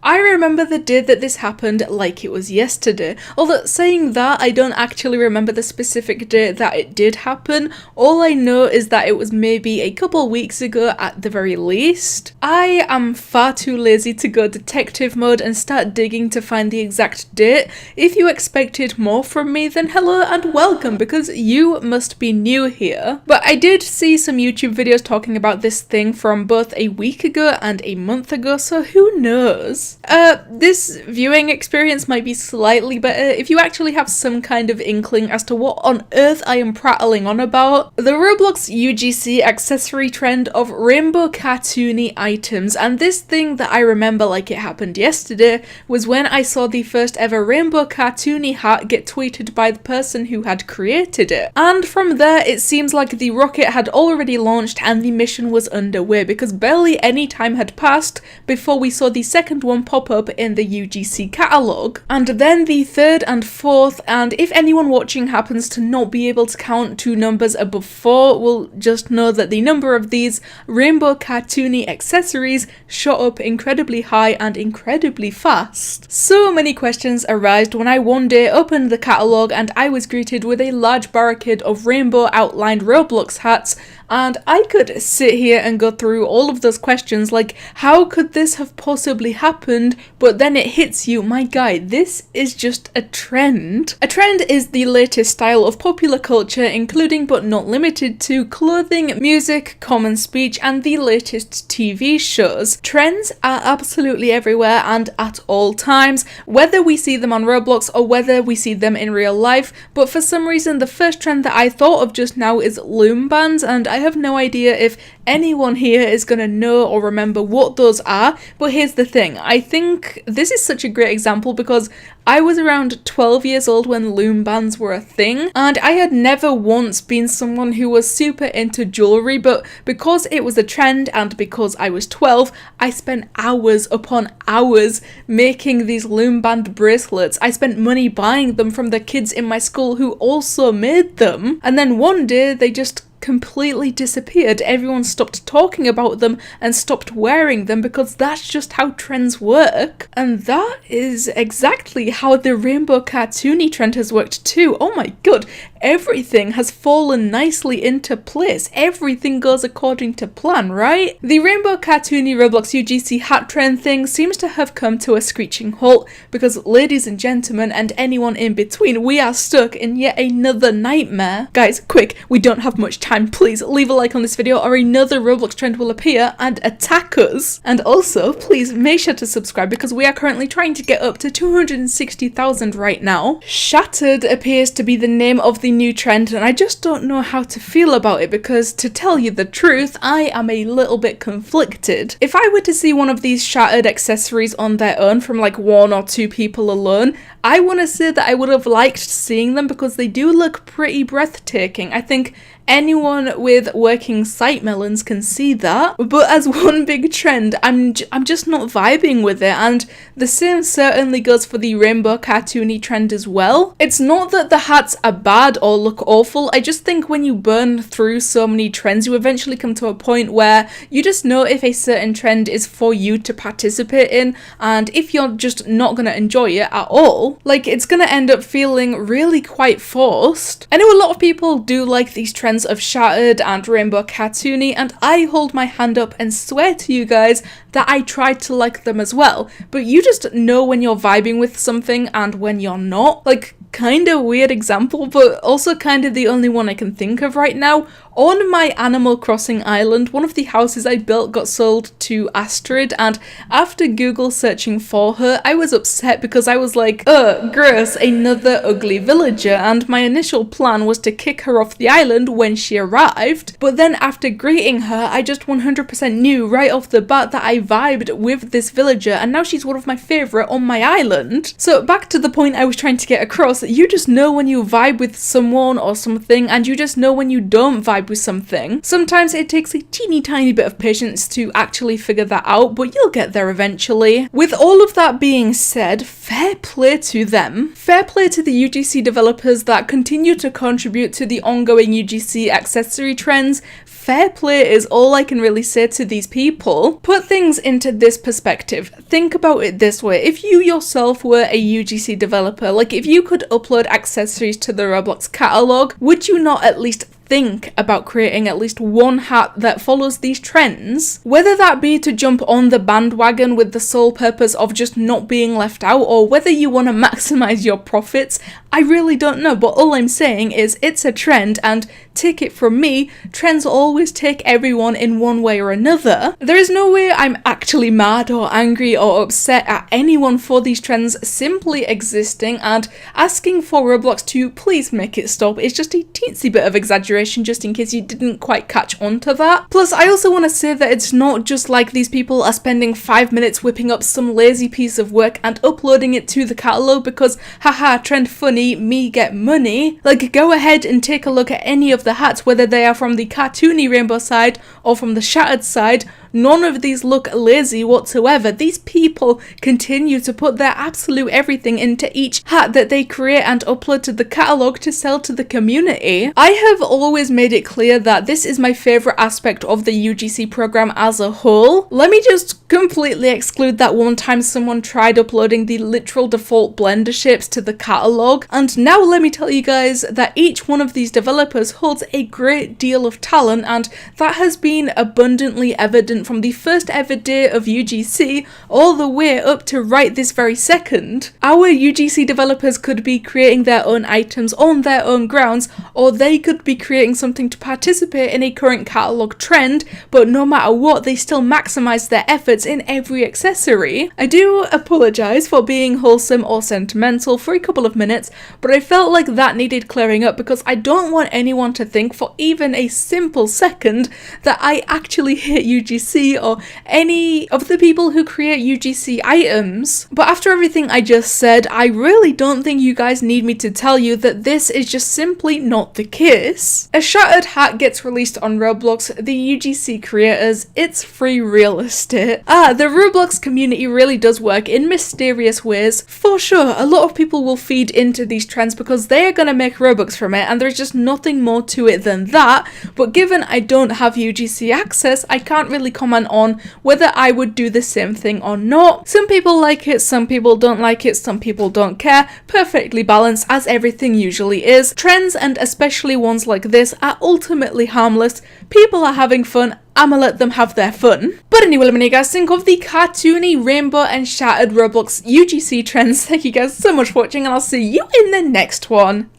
I remember the day that this happened like it was yesterday. Although saying that, I don't actually remember the specific day that it did happen. All I know is that it was maybe a couple weeks ago at the very least. I am far too lazy to go detective mode and start digging to find the exact date. If you expected more from me, then hello and welcome, because you must be new here. But I did see some YouTube videos talking about this thing from both a week ago and a month ago, so who knows? This viewing experience might be slightly better if you actually have some kind of inkling as to what on earth I am prattling on about. The Roblox UGC accessory trend of rainbow cartoony items, and this thing that I remember like it happened yesterday was when I saw the first ever rainbow cartoony hat get tweeted by the person who had created it. And from there it seems like the rocket had already launched and the mission was underway, because barely any time had passed before we saw the second one pop up in the UGC catalogue, and then the third and fourth, and if anyone watching happens to not be able to count two numbers above 4, will just know that the number of these rainbow cartoony accessories shot up incredibly high and incredibly fast. So many questions arose when I one day opened the catalogue and I was greeted with a large barricade of rainbow outlined Roblox hats, and I could sit here and go through all of those questions like, how could this have possibly happened? But then it hits you, my guy, this is just a trend. A trend is the latest style of popular culture, including but not limited to clothing, music, common speech, and the latest TV shows. Trends are absolutely everywhere and at all times, whether we see them on Roblox or whether we see them in real life. But for some reason, the first trend that I thought of just now is loom bands, and I have no idea if anyone here is gonna know or remember what those are. But here's the thing, I think this is such a great example because I was around 12 years old when loom bands were a thing, and I had never once been someone who was super into jewellery, but because it was a trend and because I was 12, I spent hours upon hours making these loom band bracelets. I spent money buying them from the kids in my school who also made them, and then one day they just completely disappeared. Everyone stopped talking about them and stopped wearing them because that's just how trends work. And that is exactly how the rainbow cartoony trend has worked too. Oh my god, everything has fallen nicely into place. Everything goes according to plan, right? The rainbow cartoony Roblox UGC hat trend thing seems to have come to a screeching halt because, ladies and gentlemen, and anyone in between, we are stuck in yet another nightmare. Guys, quick, we don't have much time. Please leave a like on this video or another Roblox trend will appear and attack us. And also, please make sure to subscribe because we are currently trying to get up to 260,000 right now. Shattered appears to be the name of the new trend, and I just don't know how to feel about it because, to tell you the truth, I am a little bit conflicted. If I were to see one of these shattered accessories on their own from like 1 or 2 people alone, I want to say that I would have liked seeing them because they do look pretty breathtaking. I think anyone with working sight melons can see that, but as one big trend, I'm just not vibing with it, and the same certainly goes for the rainbow cartoony trend as well. It's not that the hats are bad or look awful, I just think when you burn through so many trends, you eventually come to a point where you just know if a certain trend is for you to participate in, and if you're just not gonna enjoy it at all, like, it's gonna end up feeling really quite forced. I know a lot of people do like these trends of shattered and rainbow cartoony, and I hold my hand up and swear to you guys that I tried to like them as well, but you just know when you're vibing with something and when you're not. Like, kind of weird example, but also kind of the only one I can think of right now. On my Animal Crossing island, one of the houses I built got sold to Astrid, and after Google searching for her, I was upset because I was like, gross, another ugly villager, and my initial plan was to kick her off the island when she arrived. But then after greeting her, I just 100% knew right off the bat that I vibed with this villager, and now she's one of my favourite on my island. So back to the point I was trying to get across, you just know when you vibe with someone or something, and you just know when you don't vibe with something. Sometimes it takes a teeny tiny bit of patience to actually figure that out, but you'll get there eventually. With all of that being said, fair play to them. Fair play to the UGC developers that continue to contribute to the ongoing UGC accessory trends. fair play is all I can really say to these people. Put things into this perspective. Think about it this way. If you yourself were a UGC developer, like if you could upload accessories to the Roblox catalog, would you not at least think about creating at least one hat that follows these trends? Whether that be to jump on the bandwagon with the sole purpose of just not being left out, or whether you want to maximize your profits, I really don't know, but all I'm saying is it's a trend, and take it from me, trends always take everyone in one way or another. There is no way I'm actually mad or angry or upset at anyone for these trends simply existing, and asking for Roblox to please make it stop is just a teensy bit of exaggeration, just in case you didn't quite catch on to that. Plus, I also want to say that it's not just like these people are spending 5 minutes whipping up some lazy piece of work and uploading it to the catalogue because haha, trend funny, me get money. Like, go ahead and take a look at any of the hats, whether they are from the Cartoony Rainbow side or from the Shattered side. None of these look lazy whatsoever. These people continue to put their absolute everything into each hat that they create and upload to the catalogue to sell to the community. I have always made it clear that this is my favourite aspect of the UGC program as a whole. Let me just completely exclude that one time someone tried uploading the literal default Blender shapes to the catalogue, and now let me tell you guys that each one of these developers holds a great deal of talent, and that has been abundantly evident from the first ever day of UGC all the way up to right this very second. Our UGC developers could be creating their own items on their own grounds, or they could be creating something to participate in a current catalogue trend, but no matter what, they still maximise their efforts in every accessory. I do apologise for being wholesome or sentimental for a couple of minutes, but I felt like that needed clearing up because I don't want anyone to think for even a simple second that I actually hate UGC or any of the people who create UGC items. But after everything I just said, I really don't think you guys need me to tell you that this is just simply not the case. A Shattered hat gets released on Roblox, the UGC creators, it's free real estate. The Roblox community really does work in mysterious ways. For sure, a lot of people will feed into these trends because they are going to make Robux from it, and there's just nothing more to it than that. But given I don't have UGC access, I can't really comment on whether I would do the same thing or not. Some people like it, some people don't like it, some people don't care. Perfectly balanced, as everything usually is. Trends, and especially ones like this, are ultimately harmless. People are having fun, I'ma let them have their fun. But anyway, let me know what you guys think of the Cartoony Rainbow and Shattered Roblox UGC trends. Thank you guys so much for watching, and I'll see you in the next one.